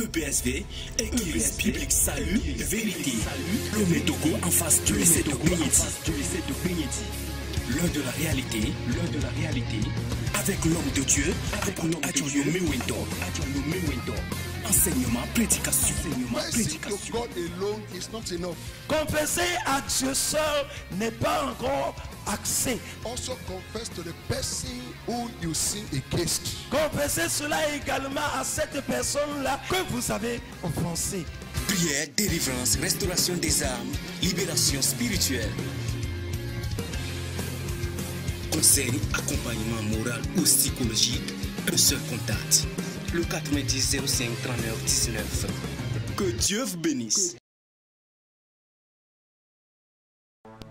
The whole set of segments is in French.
EPSV, Église Biblique Salut, Vérité. Le Métogo en face du lycée de Kougneti. L'heure de la réalité, avec l'homme de Dieu, Adjoyo Mewendo. Enseignement, prédication. God alone is not enough. Confesser à Dieu seul n'est pas encore accès. Also confess to the person who you sin against. Confessez cela également à cette personne-là que vous avez offensée. Prière, délivrance, restauration des âmes, libération spirituelle. Conseil, accompagnement moral ou psychologique, un seul contact. Le 90 05 39 19. Que Dieu vous bénisse.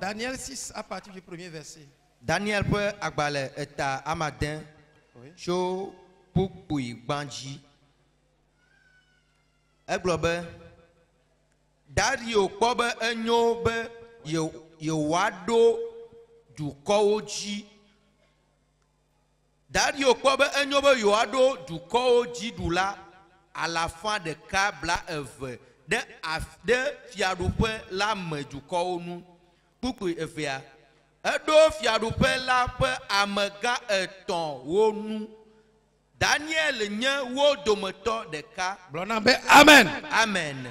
Daniel 6 à partir du premier verset. Daniel peut agbale eta amadin cho pukui banji. Eglobe Dario kobe enyobe yo wado du koji. Dario kobe enyobe yo wado du koji dula à la fin de kabla eve de fiadupe la me du koonu. Pourquoi Efia? Edo fiadupe la pe amega eton wonu. Daniel nye wo dometo de ka. Blonambe amen. Amen.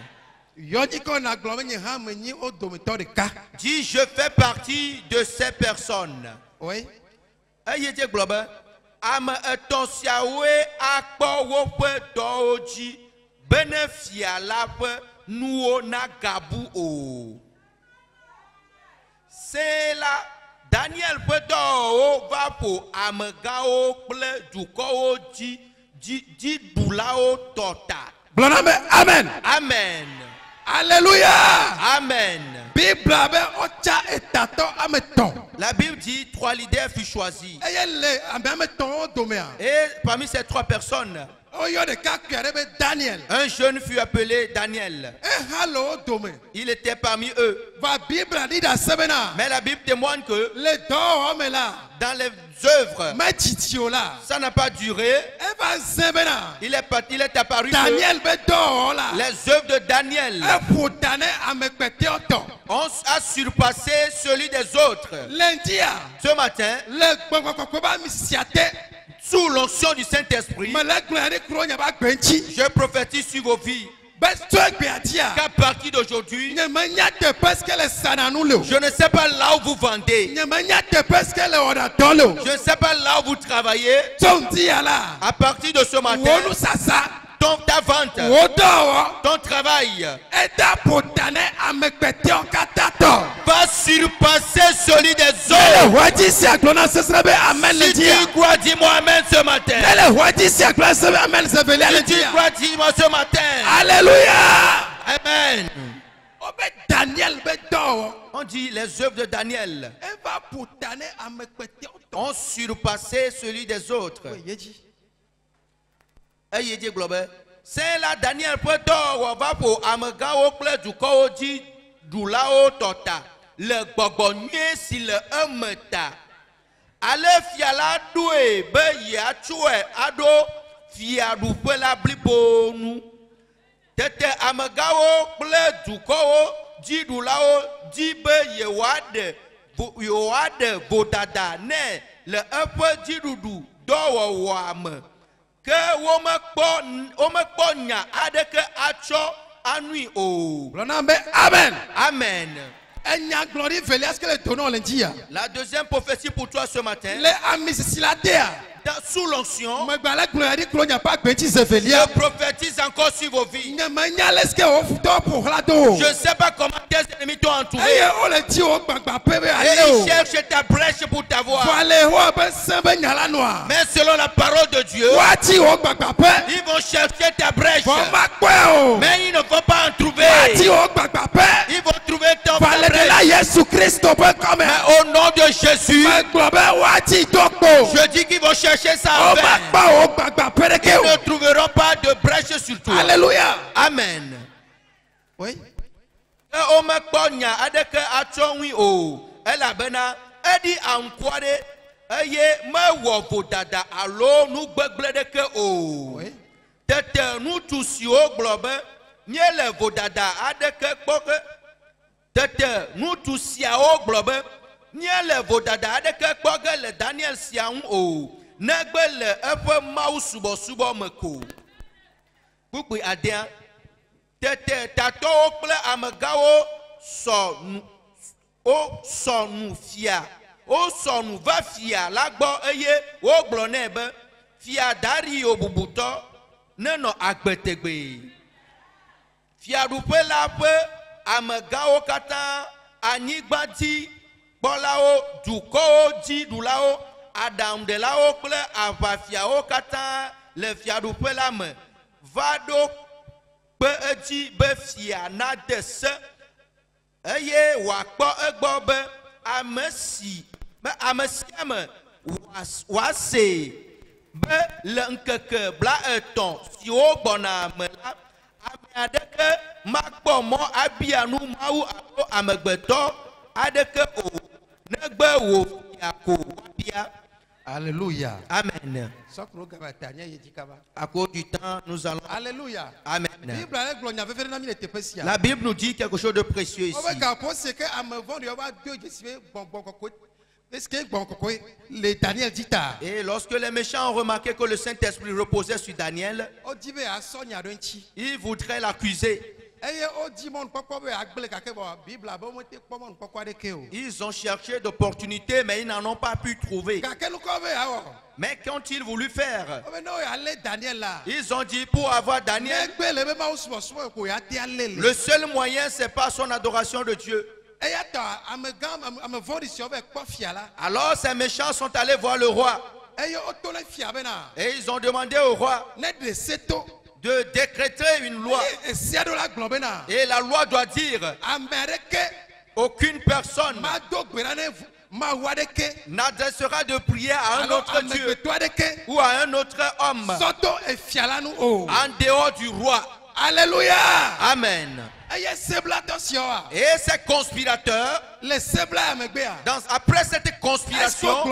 Yodi ko na glome nye ha menyi o dometo de ka. Dis je fais partie de ces personnes. Oui. Ayete globe ame eton siawe akpo wo pe do oji benefia la pe nuo na gabu o. C'est là Daniel Peto va pour Amegao ple du ko di bulao tota. Amen. Amen. Alléluia. Amen. Bible abe ocha etato ameton. La Bible dit 3 leaders furent choisis. Eyele ameton domea. Et parmi ces 3 personnes, Oyo de ka kwerebe Daniel. un jeune fut appelé Daniel. Hello dome. Il était parmi eux. Va Bible dit da sebena. Mais la Bible témoigne que Le do homme là. dans les œuvres, Ma titio là. ça n'a pas duré. Eva sebena. Il est apparu Daniel be do là. que les œuvres de Daniel Potane amekpete oto. a surpassé celui des autres. Lundi a. Ce matin, Le gbogbo ba misiate. sous l'onction du Saint-Esprit, je prophétise sur vos vies qu'à partir d'aujourd'hui, je ne sais pas là où vous vendez, je ne sais pas là où vous travaillez. À partir de ce matin, ta vente, ton travail va surpasser celui des autres. Si tu crois, dis-moi amen ce matin. Si tu crois, dis-moi ce matin. Alléluia. Amen. Daniel On dit les œuvres de Daniel ont surpassé celui des autres. C'est là Daniel peut va pour Amega au clé du Koji du lao tota le gbogbogne si le emeta ale fiala doué be ya chue ado fiadu pe la blibonu tete Amega au clé du ko di du lao di be yewade vodada ne le epe di dudu do wame que nya adeke acho anui o. Amen. Amen. La La deuxième prophétie pour toi ce matin, sous l'onction, je prophétise encore sur vos vies. Je ne sais pas comment tes ennemis t'ont entouré. Et ils cherchent ta brèche pour t'avoir. Mais selon la parole de Dieu, ils vont chercher ta brèche. Mais ils ne vont pas en trouver. Ils vont trouver ton brèche. Mais au nom de Jésus, je dis qu'ils vont chercher ça en vain. Ils ne trouveront pas de brèche sur toi. Alléluia. Amen. Oui. Edi ankwade eye me wo vodada alo nu gbegble de ke o. Tete nous tous yo globe nye le vodada adeke kpoke. Tete nous tous yao globe nye le vodada adeke kpoke le Daniel siaun o. Negbe le efe mau subo subo meko. Kukui adien. Tete tato okple amegawo so nu fia. O so nu va fia lagbo eye o glone be fia dari obubuto neno agbetegbe. Fia dupe la pe amegawo kata anyigbati bolao duko di dulao adam de lao kle avafiao kata le fia dupe la me vado be eji be fia na dese eye wakpo egbo be amesi wase be le nkeke bla eton si o gbona me la ame adeke makpo mo abianu mawu alo amegbeto adeke o negbe wo fiako bia. Alléluia. Amen. À cause du temps, nous allons. Alléluia. Amen. La La Bible nous dit quelque chose de précieux ici. Et lorsque les méchants ont remarqué que le Saint-Esprit reposait sur Daniel, ils voudraient l'accuser. Ils ont cherché d'opportunités, mais ils n'en ont pas pu trouver. Mais qu'ont-ils voulu faire? Ils ont dit pour avoir Daniel, le seul moyen, c'est pas son adoration de Dieu. Alors ces méchants sont allés voir le roi. Et ils ont demandé au roi de décréter une loi. Et la loi doit dire aucune personne n'adressera de prière à un autre Dieu ou à un autre homme en dehors du roi. Alléluia. Amen. Et ces conspirateurs, après cette conspiration,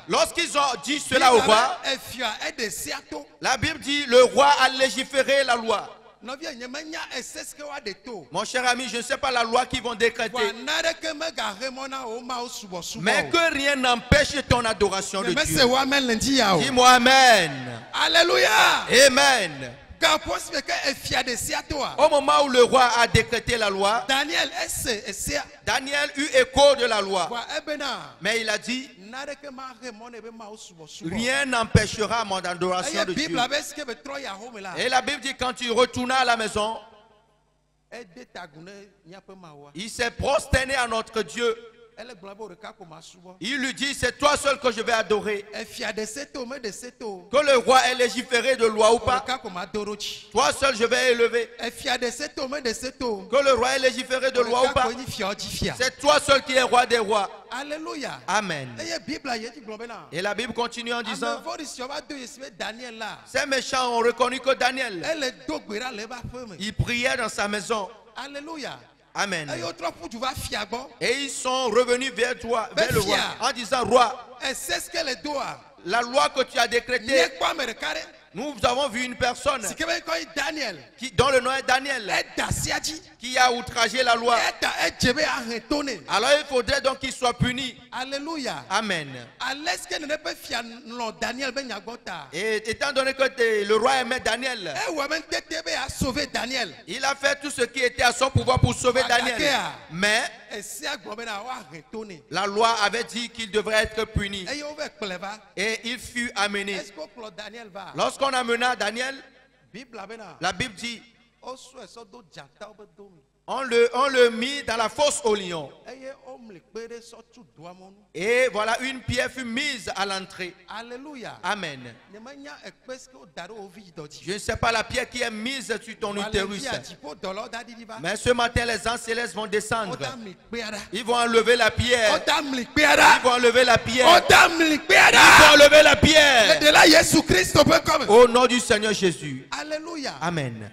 lorsqu'ils ont dit cela au roi, la Bible dit le roi a légiféré la loi. Mon cher ami, je ne sais pas la loi qu'ils vont décréter, mais que rien n'empêche ton adoration de Dieu. Dis-moi Amen. Alléluia. Amen. Au moment où le roi a décrété la loi, Daniel eut écho de la loi. Mais il a dit, rien n'empêchera mon adoration de Dieu. Et la Bible dit, quand il retourna à la maison, il s'est prosterné à notre Dieu. Il lui dit, c'est toi seul que je vais adorer. Que le roi ait légiféré de loi ou pas, toi seul je vais élever. Que le roi ait légiféré de loi ou pas, c'est toi seul qui es roi des rois. Alléluia. Amen. Et la Bible continue en disant, ces méchants ont reconnu que Daniel, il priait dans sa maison. Alléluia. Amen. Et ils sont revenus vers toi, vers le roi, en disant, roi, la loi que tu as décrétée, nous avons vu une personne dont le nom est Daniel, qui a outragé la loi. Alors il faudrait donc qu'il soit puni. Alléluia. Amen. Et étant donné que le roi aimait Daniel, il a fait tout ce qui était à son pouvoir pour sauver Daniel. Mais la loi avait dit qu'il devrait être puni. Et il fut amené. Lorsqu'on amena Daniel, la Bible dit, on le mit dans la fosse au lion. Et voilà, une pierre fut mise à l'entrée. Alléluia. Amen. Je ne sais pas la pierre qui est mise sur ton utérus. Mais ce matin, les anges célestes vont descendre. Ils vont enlever la pierre. Ils vont enlever la pierre. Ils vont enlever la pierre. Au nom du Seigneur Jésus. Alléluia. Amen.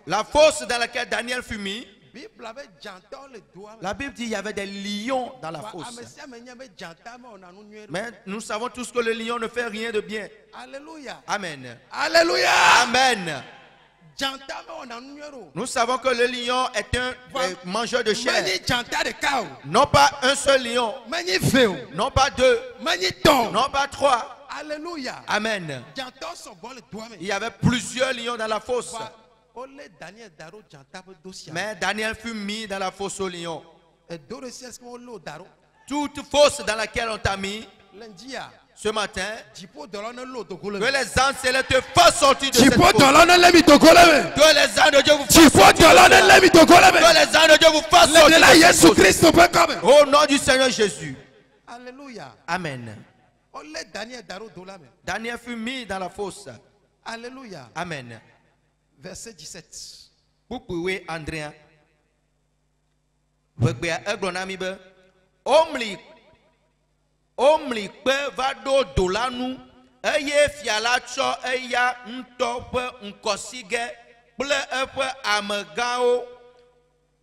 La fosse dans laquelle Daniel fut mis, La Bible dit qu'il y avait des lions dans la fosse. Mais nous savons tous que le lion ne fait rien de bien. Alléluia. Amen. Alléluia. Amen. Nous savons que le lion est un mangeur de chair. Non pas un seul lion. Non pas deux. Non pas trois. Alléluia. Amen. Il y avait plusieurs lions dans la fosse. Mais Daniel fut mis dans la fosse aux lions. Toute fosse dans laquelle on t'a mis ce matin, que les anges célestes te fassent sortir de cette fosse. Que les anges de Dieu vous fassent sortir. Que les anges de Dieu vous fassent sortir de cette fosse. Au nom du Seigneur Jésus. Alléluia. Amen. Daniel fut mis dans la fosse. Alléluia. Amen. Verset 17. Pour pouvoir Andrea. Omli pe va do dolanu eye fiala tso eya ntɔ ƒe ŋkɔsigɛ kple eƒe amegãwo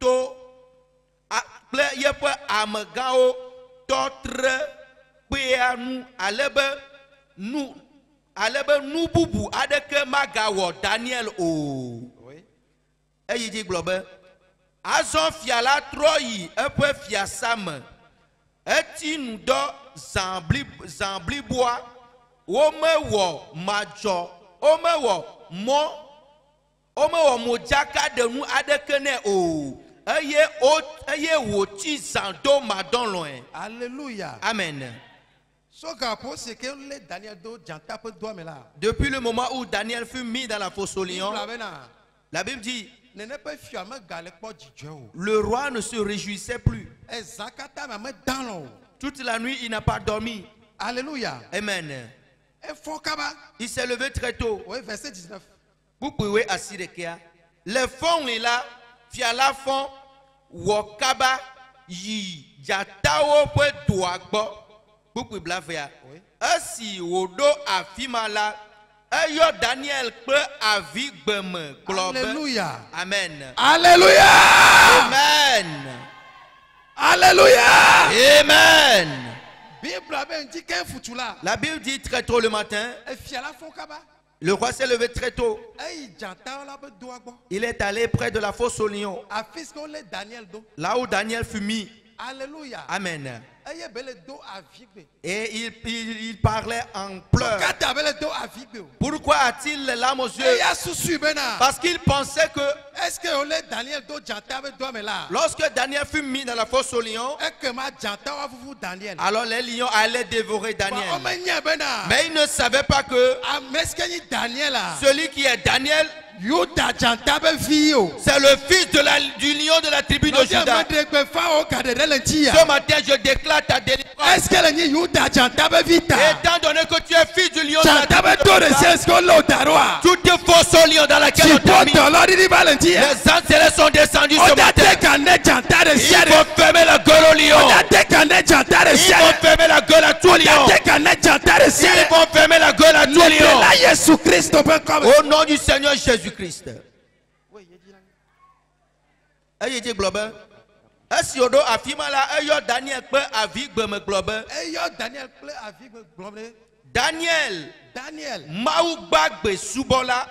to kple yeƒe amegãwo tɔtre kpea nu alebe nu bubu aɖeke magawɔ Daniel o. Eyi dzi gblɔ be azɔ fia la trɔ yi eƒe fiasa me eti nu dɔ zã bliboa womewɔ madzɔ womewɔ modzaka ɖenu aɖeke ne o eye wòtsi zã do madɔlɔe. Alléluia. Amen. Depuis le moment où Daniel fut mis dans la fosse aux lions, la Bible dit le roi ne se réjouissait plus. Toute la nuit, il n'a pas dormi. Alléluia. Amen. Il s'est levé très tôt. Oui, verset 19. Vous pouvez assurer qu'il y a les fonds là, fiala fond, wakaba yi jatawo pe douagbo. Vous pouvez blaver. Asi wodo afimala. Ayo Daniel pe avi gbeme globe. Alléluia. Amen. Alléluia. Amen. Alléluia. Amen. La Bible dit très tôt le matin. Le roi s'est levé très tôt. Il est allé près de la fosse aux lions. Là où Daniel fut mis. Alléluia. Amen. Et il parlait en pleurs. Pourquoi a-t-il les larmes aux yeux? Parce qu'il pensait que lorsque Daniel fut mis dans la fosse aux lions, alors les lions allaient dévorer Daniel. Mais il ne savait pas que celui qui est Daniel, c'est le fils du lion de la tribu de Juda. Ce matin, je déclare ta délivrance. Étant donné que tu es fils du lion de la tribu de Juda, toute fausse au lion dans laquelle on t'a mis, les anges célestes sont descendus ce matin. Ils vont fermer la gueule au lion. Ils vont fermer la gueule à tout lion. Ils vont fermer la gueule à tout lion. Au nom du Seigneur Jésus-Christ. Aye dit globe. Esi odo afimala ayo Daniel pe avigbeme globe. Daniel. Mau gbagbe subola.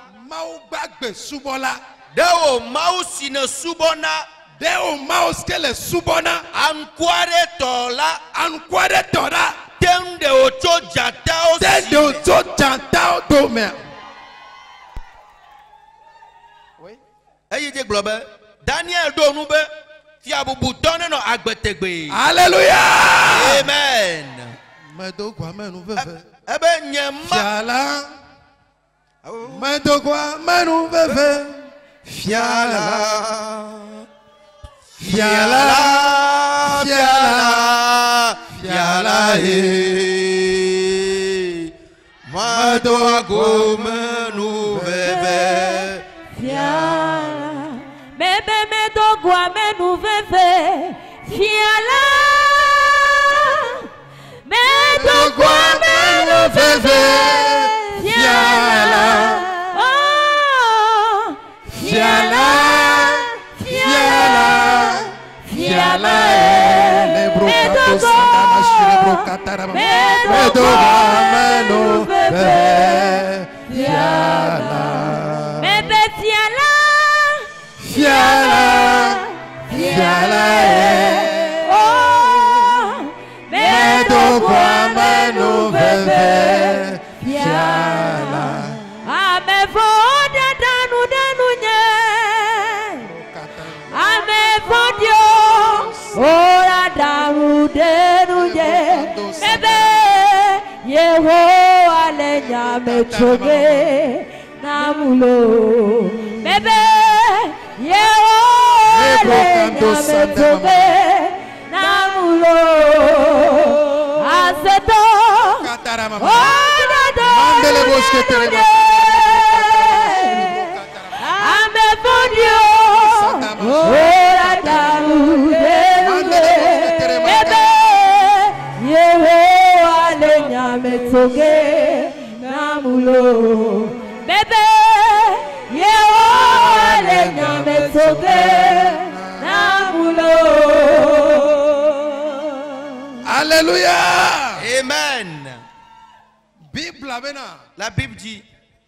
Deo mau sine subona. Deo mau skele subona. Ankware tola. Tende ocho jatao dome. Aye dit globe. Daniel do nube fiabubu donne no agbetegbe. Alléluia. Amen. Medogwa menu veve. Ebe nyema. Fiala. Medogwa menu veve. Fiala. Medogwa menu veve. Fiala. Bébé me dogwa me nou veve. Fiala. Me dogwa me nou veve. Fiala. Oh. Fiala. fiala. Bébé fiala. Fiala. Fiala. Oh. Mais de quoi me nous bébé. Fiala. Ame voda danu danu nye. Ame vodio. Ora danu danu nye. Bébé. Yehowa le nyame choge namulo. Bébé. Yehowa le nyame choge namulo. Aseto. Mandele bosque tereba. Ame vodio. Ora damu de. Bébé. Yehowa le nyame toge namulo. Bébé. Yehowa le nyame toge namulo. Alléluia. Amen. Bible abena. La Bible dit,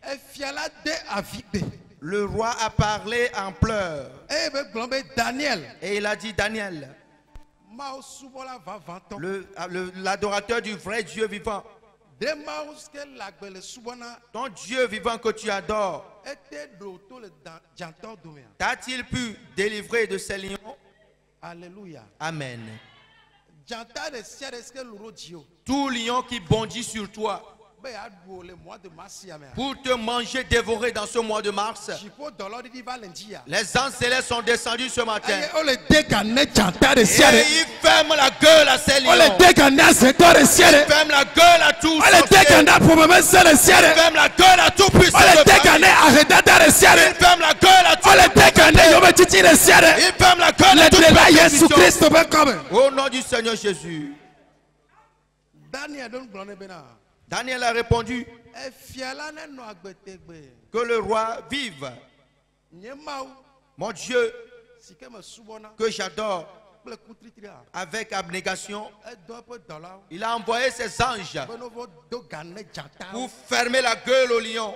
E fiala de avide. le roi a parlé en pleurs. E be glombe Daniel. Et il a dit, Daniel, Ma subola va vanto. l'adorateur du vrai Dieu vivant, De ma uske lagbele subona. ton Dieu vivant que tu adores, Ete doto le jantor dumia. t'a-t-il pu délivrer de ces lions? Alléluia. Amen. Jantar de sier eske luro dio. Tout lion qui bondit sur toi Be adu le mois de mars ya me. pour te manger, dévorer dans ce mois de mars, Jipo dollar di valentia. les anges célestes sont descendus ce matin. O le degane jantar de Et sier. ils ferment la gueule à ces lions. O le degane setor de sier. Ils ferment la gueule à tout O le sorcier. degane pour me ser de Ils sier. ferment la gueule à tout puissant. O le de degane famille. arrêta de sier. Ils ferment la gueule à tout. O le degane yo be titi de sier. Ils ferment la gueule à Le toute débat Jésus persécution. Christ be comme. Au nom du Seigneur Jésus. Daniel don glone bena. Daniel a répondu E fiala ne no agbetegbe. que le roi vive. Nye mau Mon Dieu sike me subona. que j'adore Ple kutritria. avec abnégation, E do pe dollar. il a envoyé ses anges Benovo do gane jantar. pour fermer la gueule au lion.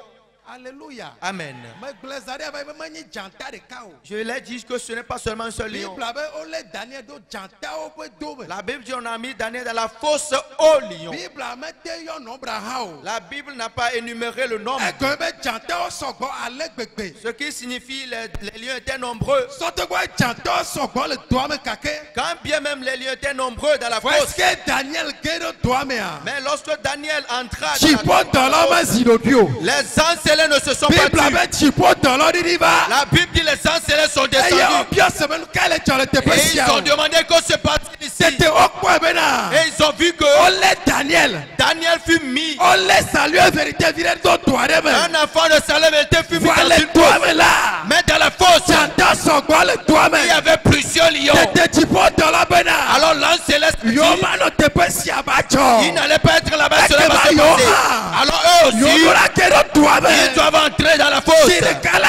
Alléluia. Amen. Me glezari ava me mani jantar de kao. Je l'ai dit que ce n'est pas seulement un seul lion. Bible abe ole Daniel do jantar o pe do be. La Bible dit on a mis Daniel dans la fosse au lion. Bible ame te yo nombra hao. La Bible n'a pas énuméré le nombre, E go be jantar o sogbo ale gbegbe. ce qui signifie les lions étaient nombreux. Sote go jantar o sogbo le doa me kake. Quand bien même les lions étaient nombreux dans la Faut fosse, que Daniel gedo doa me a. mais lorsque Daniel entra Chipo dans la dollar me zidodio. les anges célestes ne se sont pas Bible tus. abe chipo dollar di diva. La Bible dit les anges célestes sont E yo descendus pia semaine kale chale te et ils pesia. ont demandé que se passe-t-il ici. C'était au quoi bena. Et ils ont vu que Ole Daniel. Daniel fut mis, Ole salut vérité virée do doa de me. un enfant de Salem était fut mis dans Voilà une doa fosse. me là. Mais dans la fosse, Jantar sogbo le doa me. il y avait plusieurs lions. C'était chipo dollar bena. Alors l'ange céleste dit, Yo mano te pesia bacho. il n'allait pas être là-bas, Est-ce cela que va se va passer. Yoha? Alors eux Yo aussi, la kero doa me. ils doivent entrer dans la fosse. Sirikala.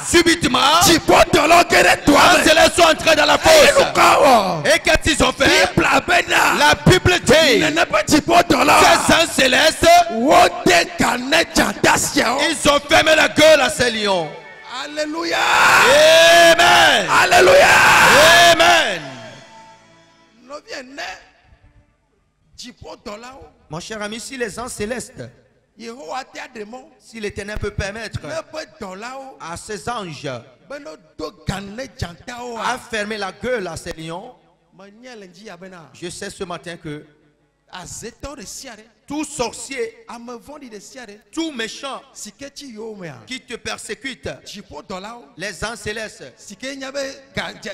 Subitement, Chipo dollar kere doa les me. célestes sont entrés dans la Et fosse. nous kawo. Et qu'est-ce qu'ils ont fait? Bible bena. La Bible dit, Nene pas chipo dollar. ces anges célestes, Wote kane jantar siao. ils ont fermé la gueule à ces lions. Alléluia. Amen. Alléluia. Amen. No viene. Chipo dollar. Mon cher ami, si les anges célestes, Yehowa te ademo. si l'Éternel peut permettre Ne peut dollar. à ses anges Beno do gane jantar o. à fermer la gueule à ces lions, Maniel nji abena. je sais ce matin que Azeto de siare. tout sorcier, Amevondi de siare. tout méchant Sikechi yo mea. qui te persécute, Chipo dollar. les anges célestes, Sike nyabe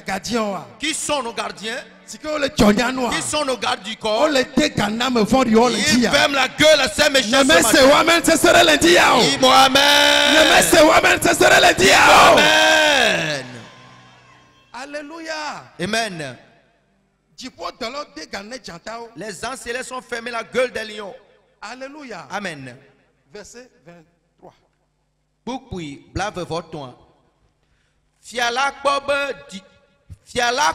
gardien wa. qui sont nos gardiens, Sike ole chonyano wa. qui sont nos gardes du corps, Ole te gana me vondi ole ils njia. ferment la gueule à ces méchants Ne me ce se matin. wa men se sere le njia o. Dis-moi Amen. Ne me se wa men se sere le njia o. Amen. Alléluia. Amen. Chipo dollar te gane jantar o. Les anges célestes ont fermé la gueule des lions. Alléluia. Amen. Verset 23. Bukui, blave votre Fiala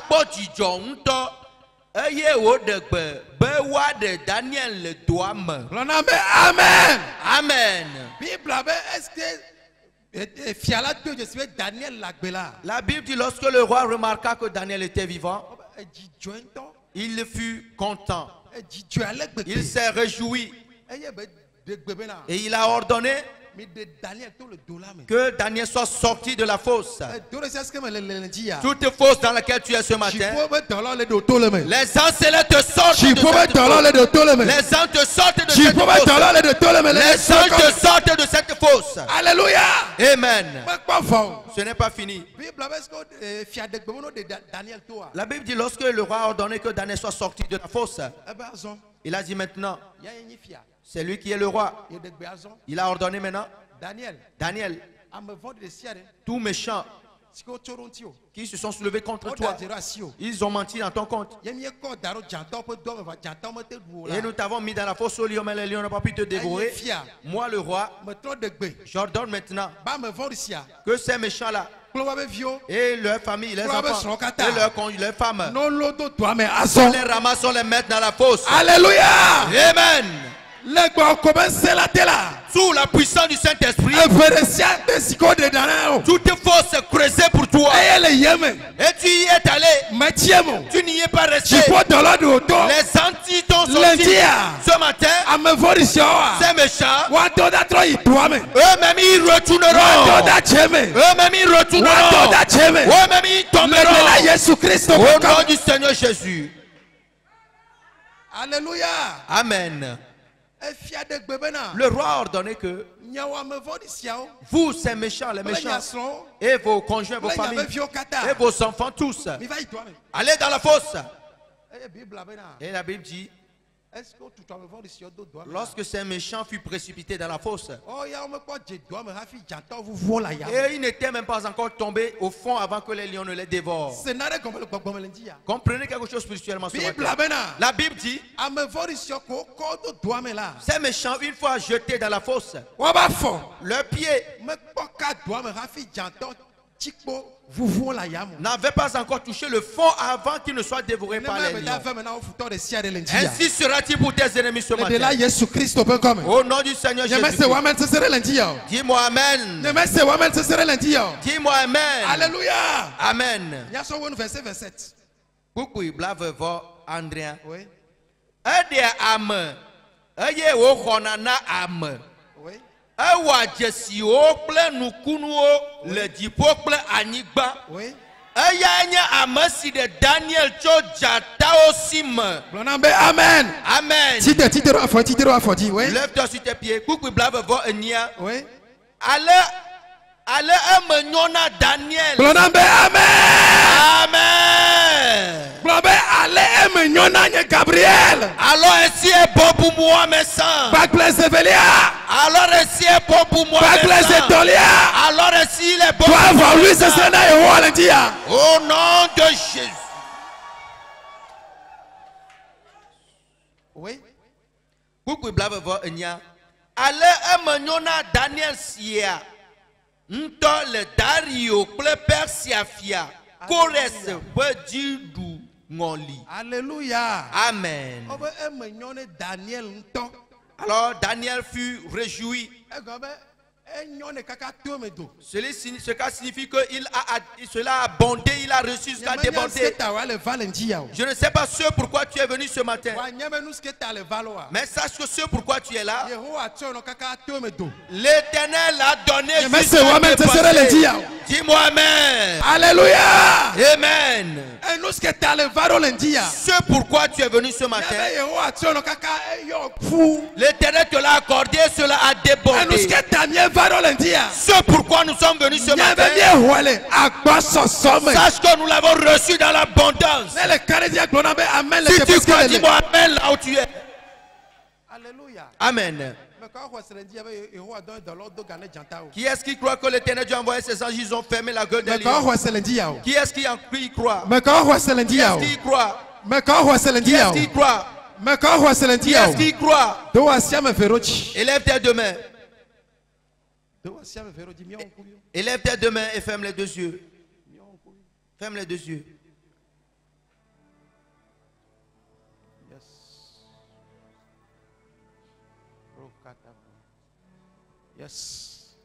kpɔ dzidzɔ ŋutɔ eye woɖe gbe be woaɖe Daniel le doa me. L'on a mis Amen. Amen. Bible abe est-ce que Et fiala Dieu, je suis Daniel Lagbela. La Bible dit lorsque le roi remarqua que Daniel était vivant, Et dit jointo. il fut content. Et dit tu allais Il s'est réjoui Et il de bebena. et il a ordonné Mais de Daniel tout le dollar mais. que Daniel soit sorti de la fosse. Dore c'est ce que me le lundi ya. Toute fosse dans laquelle tu es ce Tu matin, peux mettre dollar le dos le mais. les ancêtres te sortent Tu de peux cette mettre dollar le fosse. dos le mais. Les anges te sortent de Tu cette peux mettre dollar fosse. le dos le mais. Les anges te sortent de cette fosse. Alléluia. Amen. Pas fort. Ce n'est pas fini. Bible est-ce que fiat de bebono de Daniel toi. La Bible dit lorsque le roi a ordonné que Daniel soit sorti de la fosse, Eh ben azon. il a dit maintenant, Il y a un fiat. c'est lui qui est le roi. Il y a de azon. Il a ordonné maintenant, Daniel. Daniel, A me vendre des siades. tous méchants Si ko chorontio. qui se sont soulevés contre On toi, doit dire asio. ils ont menti dans ton compte. Il y a ko daro janto peut doit me janto me te Et nous t'avons mis dans la fosse au lion, mais les lions n'ont pas pu te dévorer. Moi, le roi, me trop de gbe. j'ordonne maintenant Ba me vendre sia. que ces méchants-là Klo ba vio. et leurs familles, leurs Gloire enfants à et leurs conjoints, leurs femmes, Non lodo toi mais on azon. les ramasse, on les met dans la fosse. Alléluia. Amen. Le gba commencer la tela. Sous la puissance du Saint-Esprit, Inférencia de siko de Daniel. toute fosse est creusée pour toi. Aye le yeme. Et tu y es allé. Matiemo. Tu n'y es pas resté. Tu peux dollar de auto. Les Antilles t'ont sorti Lundi. ce matin. A me vendre sia. Ces méchants, Wa do da tro yi toi me. eux-mêmes ils Wa do retourneront. da cheme. Eux-mêmes ils Wa do retourneront. da cheme. Eux-mêmes ils Le tomberont. Jésus Christ. Au nom du Seigneur Jésus. Alléluia. Amen. E fia de gbebena. Le roi a ordonné que Nyawa me vendre sia. vous, ces méchants, les méchants, et vos conjoints, vos familles, et vos enfants, tous, Mi va y toi me. allez dans la fosse. Eh Bible abena. Et la Bible dit, Est-ce que tu dois me vendre sia do doit? lorsque ces méchants furent précipités dans la fosse, Oh ya me quoi je dois me rafi janto vous voilà ya. et ils n'étaient même pas encore tombés au fond avant que les lions ne les dévorent. C'est nare comme le gbogbo me lundi ya. Comprenez quelque chose spirituellement ce Bible matin. abena. La Bible dit, A me vendre sia ko do doit me là. ces méchants, une fois jetés dans la fosse, Wa ba fo. leurs pieds Me quoi ka doit me rafi janto chikpo vous voilà ya mo. n'avaient pas encore touché le fond avant qu'ils ne soient dévorés par les lions. Ainsi sera-t-il pour tes ennemis ce matin. Au nom du Seigneur Jésus. Dis-moi Amen. Dis-moi Amen. Alléluia. Amen. Verset 27. Beaucoup blave vo Andrea. Oui. Ede ame. Eye wo xɔna na ame. Oui. Ewɔ dzesiwo kple nukunuwo le dziƒo kple anyigba. Oui. Eya nye ame si de Daniel tso dzatawo si me. Amen. Amen. Oui. Lève-toi sur tes pieds. Kpukpui blave vo enia. Oui. Ale eme nyo na Daniel. Amen. Amen. Gabriel. Alors ainsi est bon pour moi mes sangs. Alors ainsi est bon pour moi mes sangs. Alors ainsi il est bon pour moi mes sangs. Au nom de Jésus. Oui. Kpukpui blave vo enia. Ale eme nyo na Daniel sia. Ŋutɔ le Dario kple Persia fia Kores ƒe dziɖu ŋɔli. Alléluia. Amen. Daniel. Alors Daniel fut réjoui. Cela signifie que cela a abondé, il a reçu jusqu'à déborder. Je ne sais pas ce pourquoi tu es venu ce matin. Mais sache que ce pourquoi tu es là, l'Éternel a donné jusqu'à déborder. Dis-moi Amen. Alléluia. Amen. Ce pourquoi tu es venu ce matin, l'Éternel te l'a accordé, cela a débordé. Ce pourquoi nous sommes venus ce matin, sache que nous l'avons reçu dans l'abondance. Si tu crois, dis-moi Amen là où tu es. Alléluia. Amen. Qui est-ce qui croit que l'Éternel Dieu a envoyé ses anges, ils ont fermé la gueule des lions? Qui est-ce qui en croit? Qui est-ce qui croit? Qui est-ce qui croit? Qui est-ce qui croit? Élève tes deux mains. Élève tes deux mains et ferme les deux yeux. Ferme les deux yeux. Yes.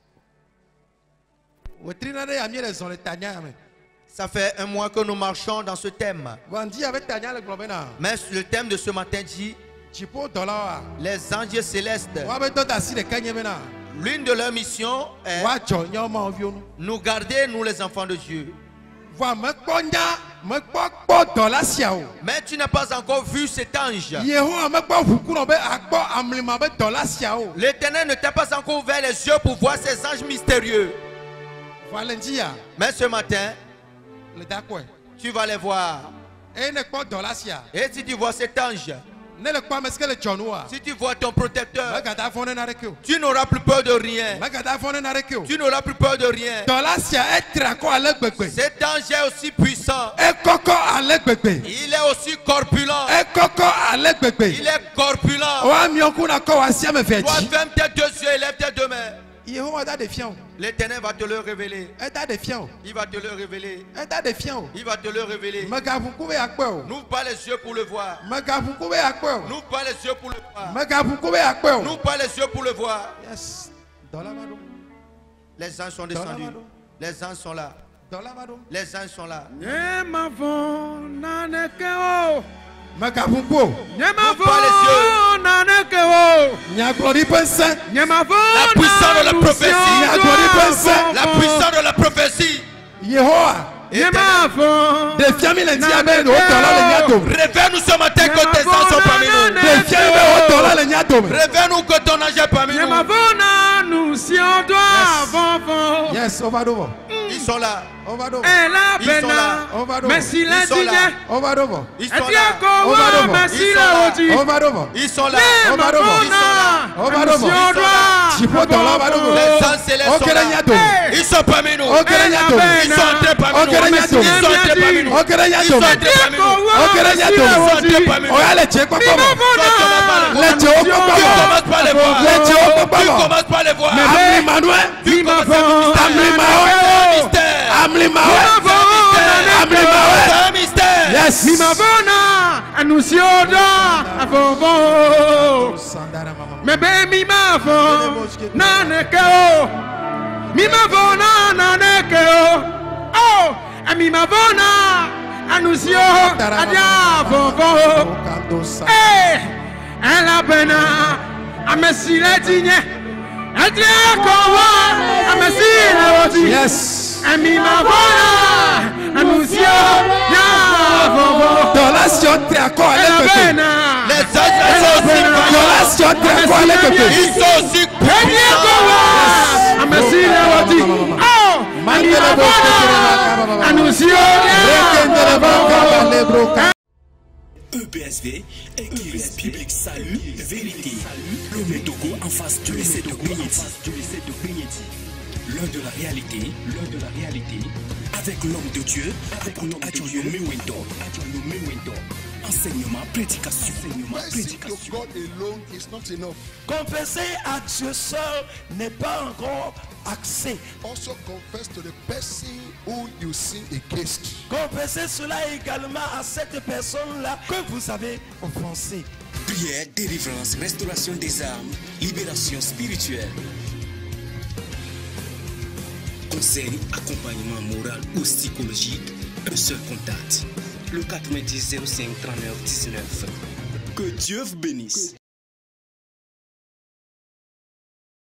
Ça fait un mois que nous marchons dans ce thème. Mais le thème de ce matin dit les anges célestes. L'une de leurs missions est nous garder, nous les enfants de Dieu. Mais tu n'as pas encore vu cet ange. L'Éternel ne t'a pas encore ouvert les yeux pour voir ces anges mystérieux. Mais ce matin, tu vas les voir. Et si tu vois cet ange, si tu vois ton protecteur, tu n'auras plus peur de rien. Tu n'auras plus peur de rien. Cet ange est aussi puissant. Il est aussi corpulent. Il est corpulent. Toi, ferme tes deux yeux et lève tes deux mains. L'Éternel va te le révéler. Il va te le révéler. Il va te le révéler. N'ouvre pas les yeux pour le voir. N'ouvre pas les yeux pour le voir. N'ouvre pas les yeux pour le voir. Les anges sont descendus. Les anges sont là. Les anges sont là. La puissance de la prophétie. La puissance de la prophétie. Réveille-nous ce matin que tes anges sont parmi nous. Réveille-nous que ton ange est parmi nous. Yes, ils sont là. Ils sont là. Ils sont là. Ils sont là. Ils sont là. Ils sont là. Les anges célestes sont là. Ils sont parmi nous. Ils sont entrés parmi nous. Ils sont entrés parmi nous. Ils sont entrés parmi nous. Ils sont entrés parmi nous. Tu commences par les voir. Tu commences par les voir. Tu commences par les voir. Yes. Mimavona anusioda avovo. Mebe mimavo nanekeo. Mimavona nanekeo. Oh, mimavona anusio adia avovo. Eh, ela bena amesiletinye. Adia kowa amesiletinye. Yes. Mimavona anuncio ya vovo. Donation te accord avec les anges sont aussi donation te accord avec ils sont aussi oh, Mimavona anuncio ya. EPSV, Église Biblique Salut, Vérité. Le Métogo en face du lycée de Bénéti. L'un de la réalité, avec l'homme de Dieu, enseignement, prédication. God alone is not enough. Confesser à Dieu seul n'est pas encore accès. Also confess to the person who you sin against. Confessez cela également à cette personne-là que vous avez offensée. Prière, délivrance, restauration des âmes, libération spirituelle. Conseil, accompagnement moral ou psychologique, un seul contact. Le 90 05 39 19. Que Dieu vous bénisse.